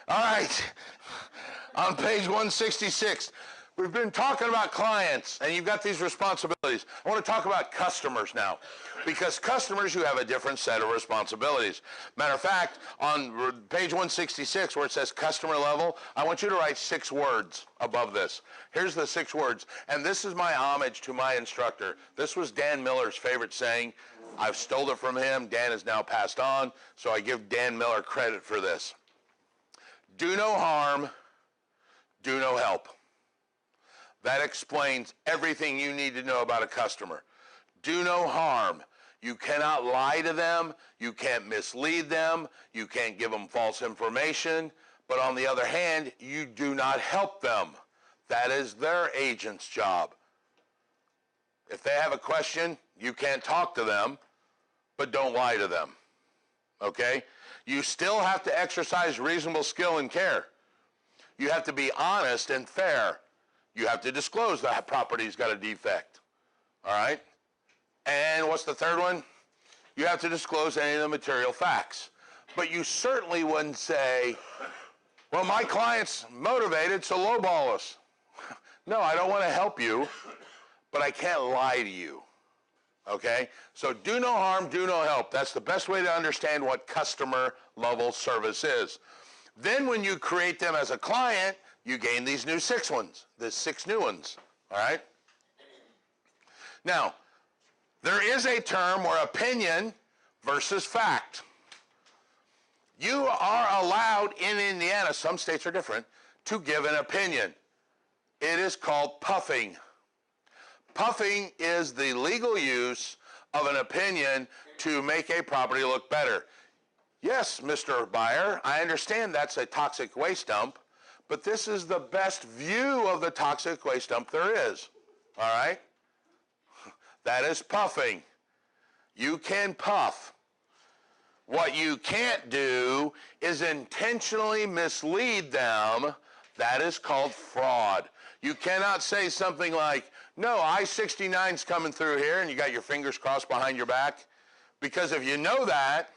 All right. On page 166, we've been talking about clients, and you've got these responsibilities. I want to talk about customers now, because customers, you have a different set of responsibilities. Matter of fact, on page 166, where it says customer level, I want you to write 6 words above this. Here's the 6 words, and this is my homage to my instructor. This was Dan Miller's favorite saying. I've stole it from him. Dan has now passed on, so I give Dan Miller credit for this. Do no harm, do no help. That explains everything you need to know about a customer. Do no harm. You cannot lie to them. You can't mislead them. You can't give them false information. But on the other hand, you do not help them. That is their agent's job. If they have a question, you can't talk to them, but don't lie to them. Okay? You still have to exercise reasonable skill and care. You have to be honest and fair. You have to disclose that property's got a defect. All right? And what's the third one? You have to disclose any of the material facts. But you certainly wouldn't say, well, my client's motivated, so lowball us. No, I don't want to help you, but I can't lie to you. Okay? So do no harm, do no help. That's the best way to understand what customer level service is. Then when you create them as a client, you gain these new 6 ones, the 6 new ones. All right? Now, there is a term where opinion versus fact. You are allowed in Indiana, some states are different, to give an opinion. It is called puffing. Puffing is the legal use of an opinion to make a property look better. Yes, Mr. Buyer, I understand that's a toxic waste dump, but this is the best view of the toxic waste dump there is. All right? That is puffing. You can puff. What you can't do is intentionally mislead them. That is called fraud. You cannot say something like, no, I-69's coming through here, and you got your fingers crossed behind your back. Because if you know that,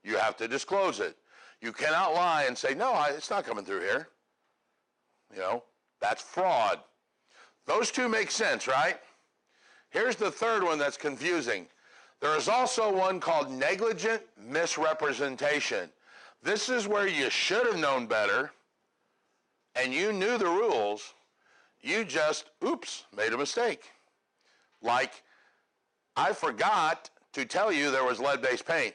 you have to disclose it. You cannot lie and say, no, it's not coming through here. You know, that's fraud. Those two make sense, right? Here's the third one that's confusing. There is also one called negligent misrepresentation. This is where you should have known better, and you knew the rules. You just, oops, made a mistake. Like, I forgot to tell you there was lead-based paint.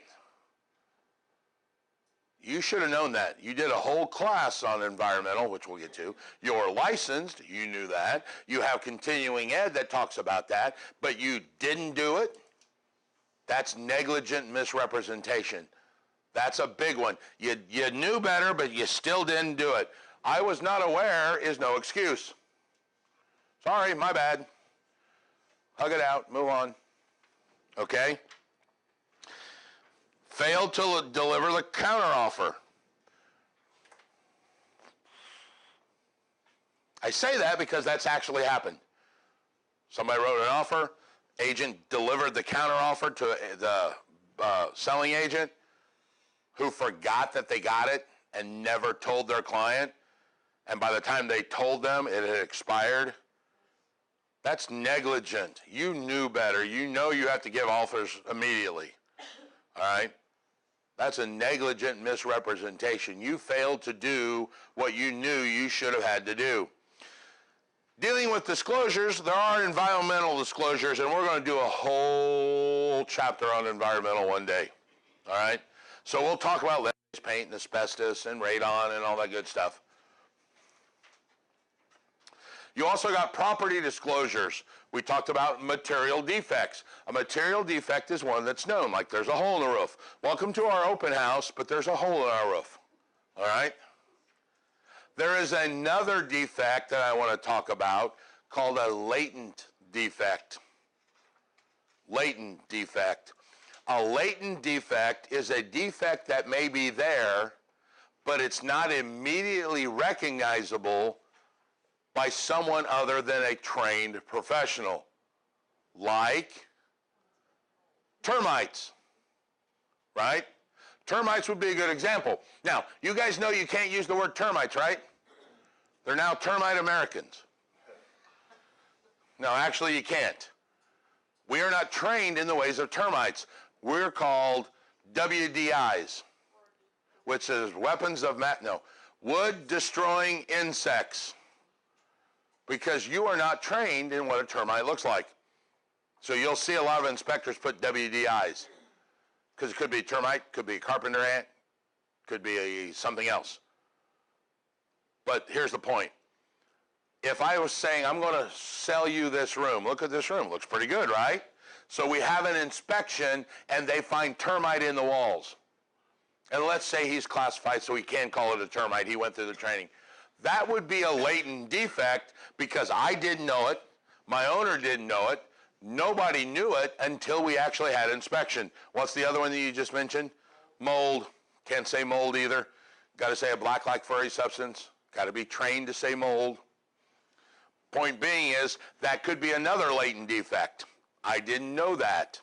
You should have known that. You did a whole class on environmental, which we'll get to. You're licensed, you knew that. You have continuing ed that talks about that, but you didn't do it. That's negligent misrepresentation. That's a big one. You knew better, but you still didn't do it. I was not aware is no excuse. Sorry, my bad. Hug it out, move on. Okay? Failed to deliver the counteroffer. I say that because that's actually happened. Somebody wrote an offer, agent delivered the counteroffer to the selling agent who forgot that they got it and never told their client, and by the time they told them, it had expired. That's negligent. You knew better. You know you have to give offers immediately. All right? That's a negligent misrepresentation. You failed to do what you knew you should have had to do. Dealing with disclosures, there are environmental disclosures, and we're going to do a whole chapter on environmental one day. All right? So we'll talk about lead-based paint and asbestos and radon and all that good stuff. You also got property disclosures. We talked about material defects. A material defect is one that's known, like there's a hole in the roof. Welcome to our open house, but there's a hole in our roof. All right? There is another defect that I want to talk about called a latent defect. Latent defect. A latent defect is a defect that may be there, but it's not immediately recognizable by someone other than a trained professional, like termites, right? Termites would be a good example. Now, you guys know you can't use the word termites, right? They're now termite Americans. No, actually you can't. We are not trained in the ways of termites. We're called WDIs, which is weapons of wood destroying insects, because you are not trained in what a termite looks like. So you'll see a lot of inspectors put WDIs, because it could be a termite, could be a carpenter ant, could be something else. But here's the point. If I was saying, I'm going to sell you this room, look at this room, looks pretty good, right? So we have an inspection and they find termite in the walls. And let's say he's classified so he can call it a termite, he went through the training. That would be a latent defect because I didn't know it, my owner didn't know it, nobody knew it until we actually had inspection. What's the other one that you just mentioned? Mold. Can't say mold either. Got to say a black like furry substance. Got to be trained to say mold. Point being is that could be another latent defect. I didn't know that.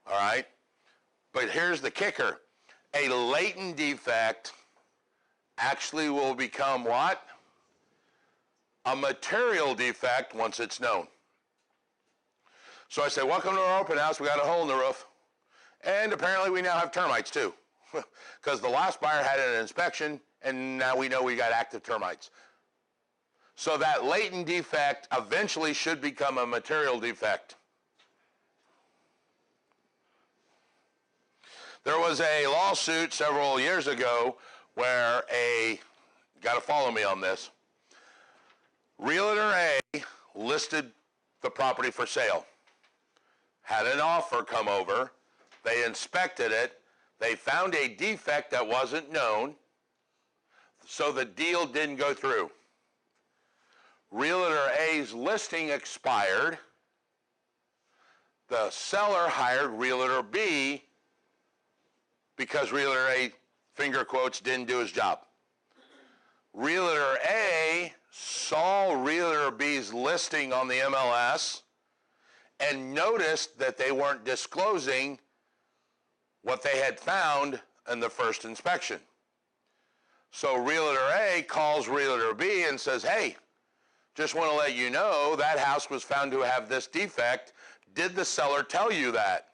All right? But here's the kicker. A latent defect actually will become what? A material defect once it's known. So I say, welcome to our open house. We got a hole in the roof. And apparently we now have termites too. Because the last buyer had an inspection and now we know we got active termites. So that latent defect eventually should become a material defect. There was a lawsuit several years ago where got to follow me on this, Realtor A listed the property for sale, had an offer come over, they inspected it, they found a defect that wasn't known, so the deal didn't go through. Realtor A's listing expired. The seller hired Realtor B because Realtor A, finger quotes, didn't do his job. Realtor A saw Realtor B's listing on the MLS and noticed that they weren't disclosing what they had found in the first inspection. So Realtor A calls Realtor B and says, hey, just want to let you know that house was found to have this defect. Did the seller tell you that?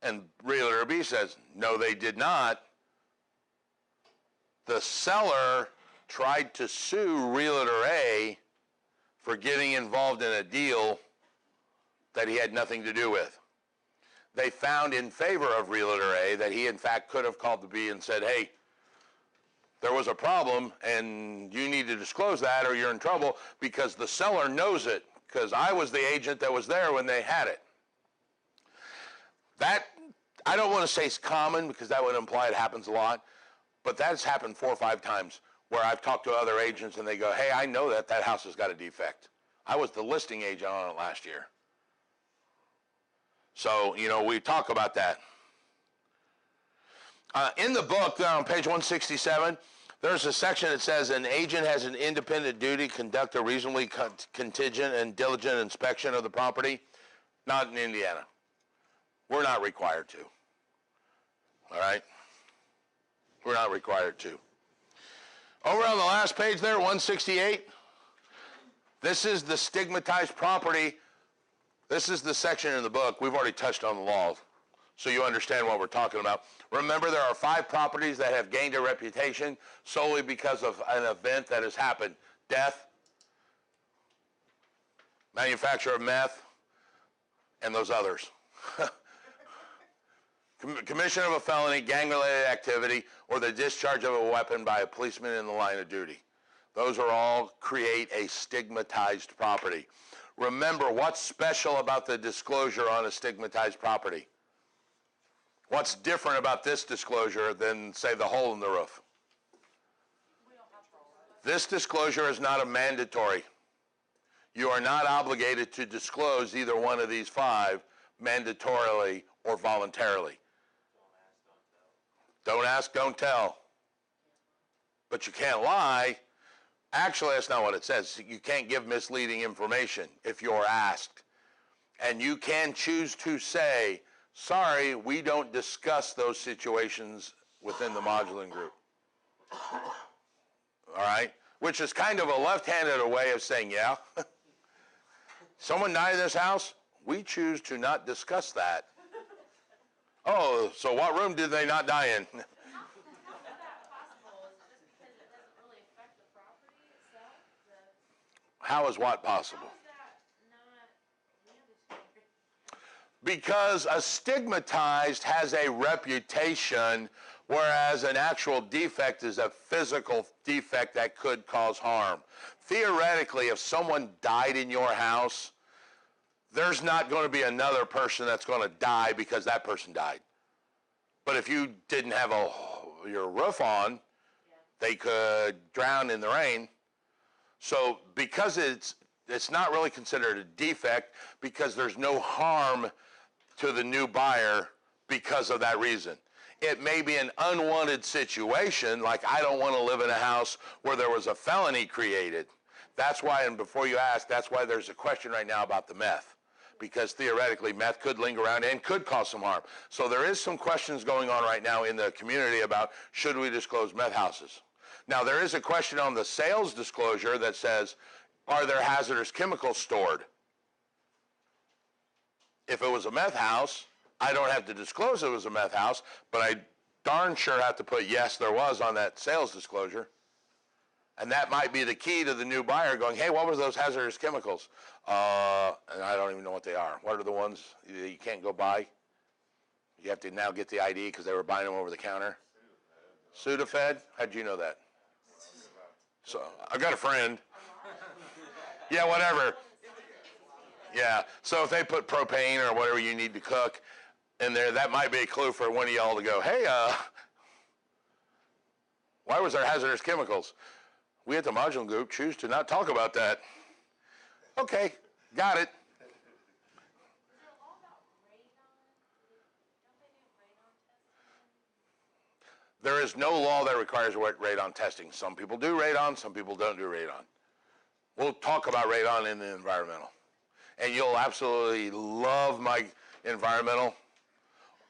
And Realtor B says, no, they did not. The seller tried to sue Realtor A for getting involved in a deal that he had nothing to do with. They found in favor of Realtor A that he in fact could have called the B and said, hey, there was a problem and you need to disclose that or you're in trouble, because the seller knows it, because I was the agent that was there when they had it. That, I don't want to say it's common because that would imply it happens a lot, but that's happened 4 or 5 times where I've talked to other agents and they go, hey, I know that house has got a defect. I was the listing agent on it last year. So, we talk about that. In the book, on page 167, there's a section that says an agent has an independent duty to conduct a reasonably contingent and diligent inspection of the property. Not in Indiana. We're not required to. All right? We're not required to. Over on the last page there, 168, this is the stigmatized property. This is the section in the book. We've already touched on the laws, so you understand what we're talking about. Remember, there are 5 properties that have gained a reputation solely because of an event that has happened. Death, manufacture of meth, and those others. Commission of a felony, gang-related activity, or the discharge of a weapon by a policeman in the line of duty. Those are all create a stigmatized property. Remember, what's special about the disclosure on a stigmatized property? What's different about this disclosure than, say, the hole in the roof? This disclosure is not a mandatory. You are not obligated to disclose either one of these 5 mandatorily or voluntarily. Don't ask, don't tell. But you can't lie. Actually, that's not what it says. You can't give misleading information if you're asked. And you can choose to say, Sorry, we don't discuss those situations within the modular group. All right? Which is kind of a left-handed way of saying, yeah, someone died in this house? We choose to not discuss that. Oh, so what room did they not die in? How is what possible? Because a stigmatized has a reputation, whereas an actual defect is a physical defect that could cause harm. Theoretically, if someone died in your house, there's not going to be another person that's going to die because that person died. But if you didn't have your roof on, they could drown in the rain. So because it's not really considered a defect, because there's no harm to the new buyer because of that reason. It may be an unwanted situation, like I don't want to live in a house where there was a felony created. That's why, and before you ask, that's why there's a question right now about the meth. Because theoretically, meth could linger around and could cause some harm. So there is some questions going on right now in the community about should we disclose meth houses. Now, there is a question on the sales disclosure that says, are there hazardous chemicals stored? If it was a meth house, I don't have to disclose it was a meth house, but I darn sure have to put yes, there was on that sales disclosure. And that might be the key to the new buyer going, hey, what were those hazardous chemicals? And I don't even know what they are. What are the ones that you can't go buy? You have to now get the ID because they were buying them over the counter. Sudafed? How'd you know that? So I've got a friend. Yeah, whatever. Yeah, so if they put propane or whatever you need to cook in there, that might be a clue for one of y'all to go, hey, why was there hazardous chemicals? We at the modular group choose to not talk about that. Okay, got it. There is no law that requires radon testing. Some people do radon, some people don't do radon. We'll talk about radon in the environmental. And you'll absolutely love my environmental,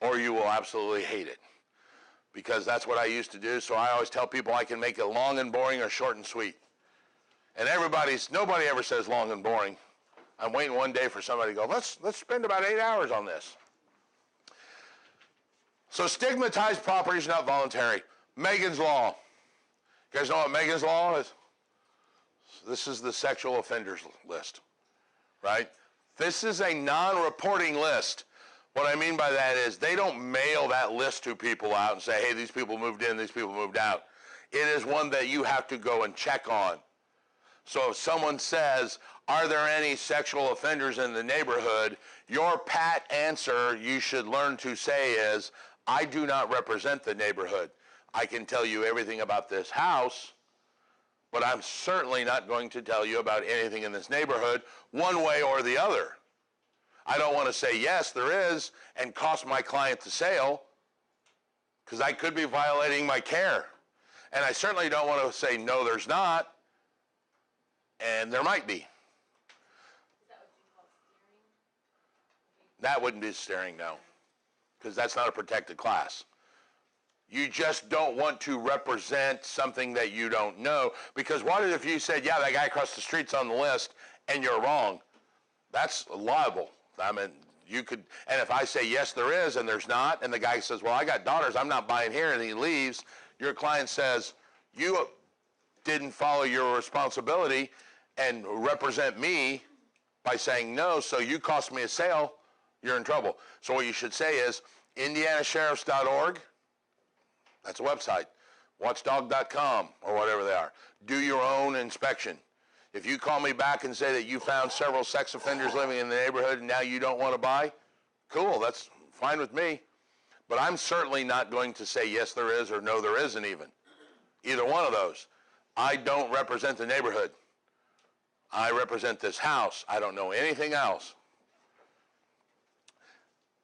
or you will absolutely hate it. Because that's what I used to do, so I always tell people I can make it long and boring or short and sweet. And nobody ever says long and boring. I'm waiting one day for somebody to go, let's spend about 8 hours on this. So stigmatized property is not voluntary. Megan's Law. You guys know what Megan's Law is? This is the sexual offenders list, right? This is a non-reporting list. What I mean by that is they don't mail that list to people out and say, hey, these people moved in, these people moved out. It is one that you have to go and check on. So if someone says, are there any sexual offenders in the neighborhood, your pat answer you should learn to say is, I do not represent the neighborhood. I can tell you everything about this house, but I'm certainly not going to tell you about anything in this neighborhood one way or the other. I don't want to say, yes, there is, and cost my client the sale, because I could be violating my care. And I certainly don't want to say, no, there's not, and there might be. Is that what you call steering? That wouldn't be steering, no, because that's not a protected class. You just don't want to represent something that you don't know, because what if you said, yeah, that guy across the street's on the list, and you're wrong? That's liable. I mean, you could, and if I say, yes, there is, and there's not, and the guy says, well, I got daughters, I'm not buying here, and he leaves, your client says, you didn't follow your responsibility and represent me by saying no, so you cost me a sale, you're in trouble. So what you should say is, indianasheriffs.org, that's a website, watchdog.com, or whatever they are. Do your own inspection. If you call me back and say that you found several sex offenders living in the neighborhood and now you don't want to buy, cool, that's fine with me. But I'm certainly not going to say yes there is or no there isn't even. Either one of those. I don't represent the neighborhood. I represent this house. I don't know anything else.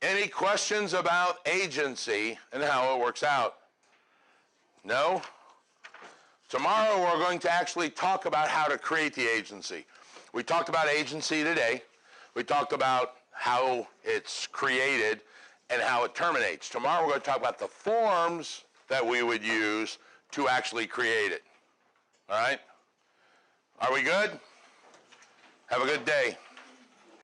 Any questions about agency and how it works out? No? Tomorrow we're going to actually talk about how to create the agency. We talked about agency today. We talked about how it's created, and how it terminates. Tomorrow we're going to talk about the forms that we would use to actually create it. All right? Are we good? Have a good day.